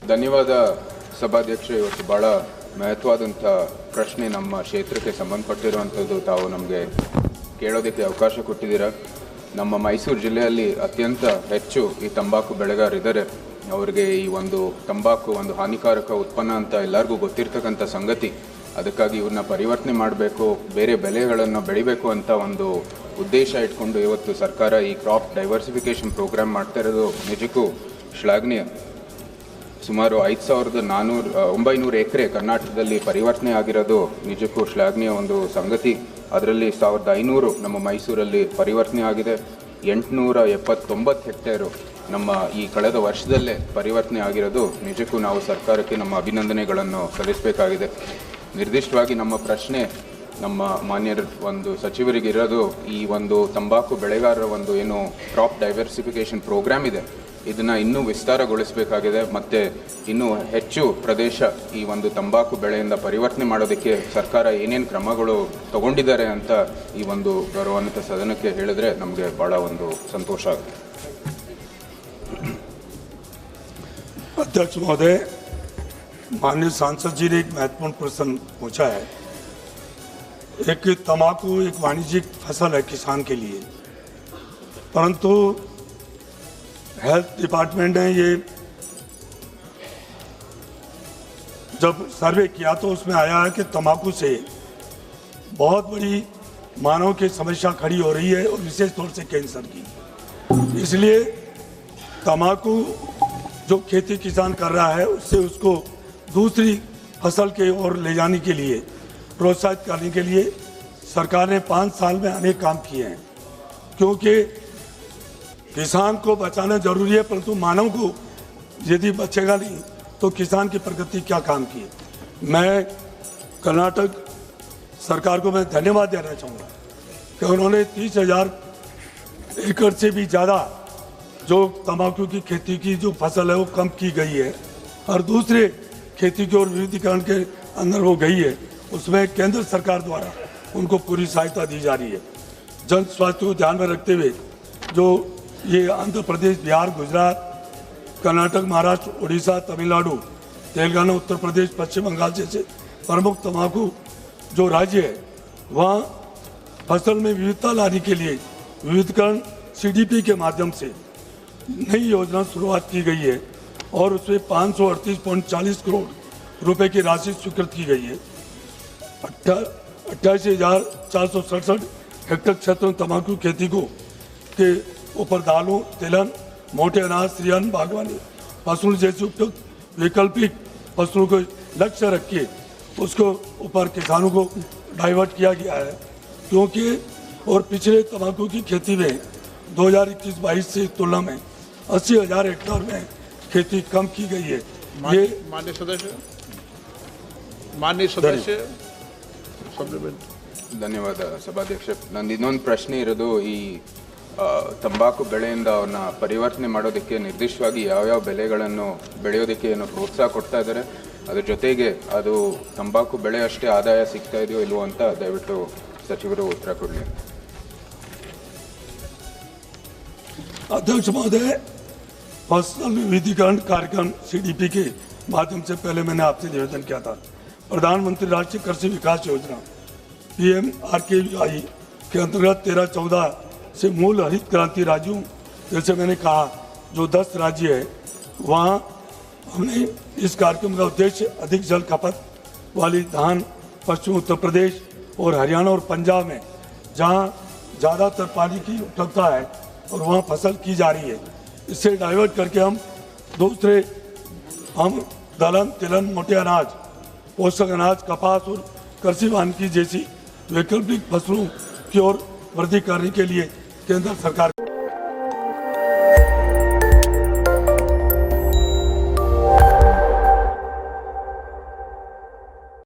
ಧನ್ಯವಾದ ಸಭಾಧ್ಯಕ್ಷ. ಇವತ್ತು ಭಾಳ ಮಹತ್ವವಾದಂಥ ಪ್ರಶ್ನೆ ನಮ್ಮ ಕ್ಷೇತ್ರಕ್ಕೆ ಸಂಬಂಧಪಟ್ಟಿರುವಂಥದ್ದು ತಾವು ನಮಗೆ ಕೇಳೋದಕ್ಕೆ ಅವಕಾಶ ಕೊಟ್ಟಿದ್ದೀರಾ. ನಮ್ಮ ಮೈಸೂರು ಜಿಲ್ಲೆಯಲ್ಲಿ ಅತ್ಯಂತ ಹೆಚ್ಚು ಈ ತಂಬಾಕು ಬೆಳೆಗಾರರಿದ್ದಾರೆ. ಅವರಿಗೆ ಈ ಒಂದು ತಂಬಾಕು ಒಂದು ಹಾನಿಕಾರಕ ಉತ್ಪನ್ನ ಅಂತ ಎಲ್ಲರಿಗೂ ಗೊತ್ತಿರ್ತಕ್ಕಂಥ ಸಂಗತಿ. ಅದಕ್ಕಾಗಿ ಇವ್ರನ್ನ ಪರಿವರ್ತನೆ ಮಾಡಬೇಕು, ಬೇರೆ ಬೆಳೆಗಳನ್ನು ಬೆಳಿಬೇಕು ಅಂತ ಒಂದು ಉದ್ದೇಶ ಇಟ್ಕೊಂಡು ಇವತ್ತು ಸರ್ಕಾರ ಈ ಕ್ರಾಪ್ ಡೈವರ್ಸಿಫಿಕೇಷನ್ ಪ್ರೋಗ್ರಾಮ್ ಮಾಡ್ತಾ ಇರೋದು ನಿಜಕ್ಕೂ ಶ್ಲಾಘನೀಯ. ಸುಮಾರು 5,900 ಎಕರೆ ಕರ್ನಾಟಕದಲ್ಲಿ ಪರಿವರ್ತನೆ ಆಗಿರೋದು ನಿಜಕ್ಕೂ ಶ್ಲಾಘನೀಯ ಒಂದು ಸಂಗತಿ. ಅದರಲ್ಲಿ 1,500 ನಮ್ಮ ಮೈಸೂರಲ್ಲಿ ಪರಿವರ್ತನೆ ಆಗಿದೆ. 879 ಹೆಕ್ಟೇರು ನಮ್ಮ ಈ ಕಳೆದ ವರ್ಷದಲ್ಲೇ ಪರಿವರ್ತನೆ ಆಗಿರೋದು ನಿಜಕ್ಕೂ ನಾವು ಸರ್ಕಾರಕ್ಕೆ ನಮ್ಮ ಅಭಿನಂದನೆಗಳನ್ನು ಸಲ್ಲಿಸಬೇಕಾಗಿದೆ. ನಿರ್ದಿಷ್ಟವಾಗಿ ನಮ್ಮ ಪ್ರಶ್ನೆ ನಮ್ಮ ಮಾನ್ಯರ ಒಂದು ಸಚಿವರಿಗಿರೋದು, ಈ ಒಂದು ತಂಬಾಕು ಬೆಳೆಗಾರರ ಒಂದು ಏನು ಕ್ರಾಪ್ ಡೈವರ್ಸಿಫಿಕೇಷನ್ ಪ್ರೋಗ್ರಾಮ್ ಇದೆ, ಇದನ್ನು ಇನ್ನೂ ವಿಸ್ತಾರಗೊಳಿಸಬೇಕಾಗಿದೆ ಮತ್ತು ಇನ್ನೂ ಹೆಚ್ಚು ಪ್ರದೇಶ ಈ ಒಂದು ತಂಬಾಕು ಬೆಳೆಯಿಂದ ಪರಿವರ್ತನೆ ಮಾಡೋದಕ್ಕೆ ಸರ್ಕಾರ ಏನೇನು ಕ್ರಮಗಳು ತಗೊಂಡಿದ್ದಾರೆ ಅಂತ ಈ ಒಂದು ಗೌರವಾನ್ವಿತ ಸದನಕ್ಕೆ ಹೇಳಿದ್ರೆ ನಮಗೆ ಭಾಳ ಒಂದು ಸಂತೋಷ ಆಗುತ್ತೆ. अध्यक्ष महोदय, माननीय सांसद जी ने एक महत्वपूर्ण प्रश्न पूछा है. एक तंबाकू एक वाणिज्यिक फसल है किसान के लिए, परंतु हेल्थ डिपार्टमेंट ने ये जब सर्वे किया तो उसमें आया है कि तंबाकू से बहुत बड़ी मानव की समस्या खड़ी हो रही है, और विशेष तौर से कैंसर की. इसलिए तंबाकू जो खेती किसान कर रहा है उससे उसको दूसरी फसल के ओर ले जाने के लिए, प्रोत्साहित करने के लिए सरकार ने 5 साल में अनेक काम किए हैं. क्योंकि किसान को बचाना जरूरी है, परंतु मानव को यदि बचेगा नहीं तो किसान की प्रगति क्या काम की. मैं कर्नाटक सरकार को मैं धन्यवाद देना चाहूँगा कि उन्होंने 30,000 एकड़ से भी ज़्यादा जो तंबाकू की खेती की जो फसल है वो कम की गई है, और दूसरे खेती की और विविधीकरण के अंदर वो गई है. उसमें केंद्र सरकार द्वारा उनको पूरी सहायता दी जा रही है. जन स्वास्थ्य को ध्यान में रखते हुए जो ये आंध्र प्रदेश, बिहार, गुजरात, कर्नाटक, महाराष्ट्र, उड़ीसा, तमिलनाडु, तेलंगाना, उत्तर प्रदेश, पश्चिम बंगाल जैसे प्रमुख तंबाकू जो राज्य है, वहाँ फसल में विविधता लाने के लिए विविधीकरण CDP के माध्यम से नई योजना शुरुआत की गई है, और उसमें 538.40 करोड़ रुपए की राशि स्वीकृत की गई है. 88,467 हेक्टेयर क्षेत्र में तंबाकू खेती को के ऊपर दालों, तिलहन, मोटे अनाज, श्रीअन्न, बागवानी फसलों जैसे उपयुक्त वैकल्पिक फसलों को लक्ष्य रख के उसको ऊपर किसानों को डाइवर्ट किया गया है. क्योंकि और पिछले तंबाकू की खेती में 2021-22 से तुलना में 80,000 हेक्टेयर में खेती कम की गई है. ये माननीय सदस्य ಧನ್ಯವಾದ ಸಭಾಧ್ಯಕ್ಷ. ನಂದು ಇನ್ನೊಂದು ಪ್ರಶ್ನೆ ಇರೋದು, ಈ ತಂಬಾಕು ಬೆಳೆಯಿಂದ ಅವನ್ನ ಪರಿವರ್ತನೆ ಮಾಡೋದಕ್ಕೆ ನಿರ್ದಿಷ್ಟವಾಗಿ ಯಾವ್ಯಾವ ಬೆಳೆಗಳನ್ನು ಬೆಳೆಯೋದಕ್ಕೆ ಏನೋ ಪ್ರೋತ್ಸಾಹ ಕೊಡ್ತಾ ಇದ್ದಾರೆ, ಅದ್ರ ಜೊತೆಗೆ ಅದು ತಂಬಾಕು ಬೆಳೆ ಅಷ್ಟೇ ಆದಾಯ ಸಿಗ್ತಾ ಇದೆಯೋ ಇಲ್ವೋ ಅಂತ ದಯವಿಟ್ಟು ಸಚಿವರು ಉತ್ತರ ಕೊಡಲಿ. अध्यक्ष महोदय, फसल विविधीकरण कार्यक्रम CDP के माध्यम से पहले मैंने आपसे निवेदन किया था. प्रधानमंत्री राष्ट्रीय कृषि विकास योजना PMRKVI के अंतर्गत 13-14 से मूल हरित क्रांति राज्यों, जैसे मैंने कहा जो 10 राज्य है, वहाँ हमने इस कार्यक्रम का उद्देश्य अधिक जल खपत वाली धान, पश्चिम उत्तर प्रदेश और हरियाणा और पंजाब में जहाँ ज़्यादातर पानी की उपलब्धता है और वहाँ फसल की जा रही है, इससे डाइवर्ट करके हम दलहन, तिलहन, मोटे अनाज, पोषक अनाज, कपास और कृषि वानिकी जैसी वैकल्पिक फसलों की ओर वृद्धि करने के लिए केंद्र सरकार